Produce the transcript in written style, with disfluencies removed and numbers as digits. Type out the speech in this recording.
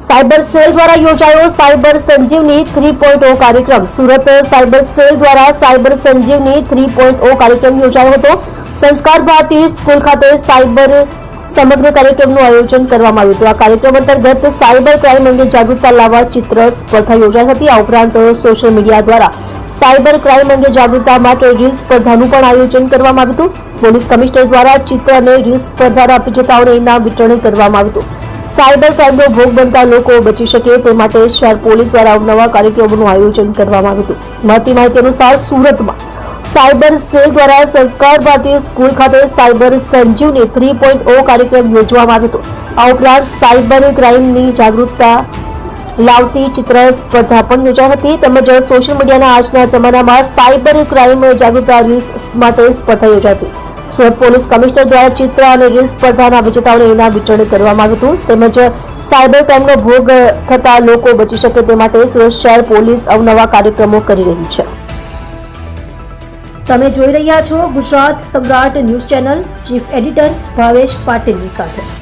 Cyber cell દ્વારા યોજાયો cyber સંજીવની 3.0 કાર્યક્રમ। સુરત સાયબર સેલ દ્વારા સાયબર સંજીવની 3.0 કાર્યક્રમ યોજાયો હતો। સંસ્કાર ભારતી સ્કૂલ ખાતે સાયબર સમગ્ર કાર્યક્રમનું આયોજન કરવામાં આવ્યું હતું। આ કાર્યક્રમ અંતર્ગત સાયબર ક્રાઇમ અંગે જાગૃતતા લાવવા ચિત્ર સ્પર્ધા યોજાઈ હતી। આ ઉપરાંત સોશિયલ મીડિયા દ્વારા સાયબર ક્રાઇમ અંગે જાગૃતતા માટે રીલ સ્પર્ધાનું પણ આયોજન કરવામાં આવ્યું હતું। પોલીસ કમિશનર દ્વારા ચિત્ર અને રીલ સ્પર્ધાના વિજેતાઓને ઇનામ વિતરણ કરવામાં આવ્યું હતું। સાયબર ક્રાઇમનો ભોગ બનતા લોકો બચી શકે તે માટે શહેર પોલીસ દ્વારા અવનવા કાર્યક્રમોનું આયોજન કરવામાં આવ્યું હતું। મળતી માહિતી અનુસાર સુરતમાં સાયબર સેલ દ્વારા સંસ્કાર ભારતી સ્કૂલ ખાતે સાયબર સંજીવની 3.0 કાર્યક્રમ યોજવામાં આવ્યો હતો। આ ઉપરાંત સાયબર ક્રાઇમની જાગૃતતા લાવતી ચિત્ર સ્પર્ધા પણ યોજાઈ હતી તેમજ સોશિયલ મીડિયાના આજના જમાનામાં સાયબર ક્રાઇમ જાગૃતતા રીલ્સ માટે સ્પર્ધા યોજાઈ હતી। સુરત પોલીસ કમિશનર દ્વારા ચિત્ર અને રીલ સ્પર્ધાના વિજેતાઓને ઇનામ વિતરણ કરવામાં આવ્યું હતું તેમજ સાયબર ક્રાઇમનો ભોગ થતા લોકો બચી શકે તે માટે સુરત શહેર પોલીસ અવનવા કાર્યક્રમો કરી રહી છે। તમે જોઈ રહ્યા છો ગુજરાત સમ્રાટ news channel, chief editor Bhavesh પાટીલની સાથે।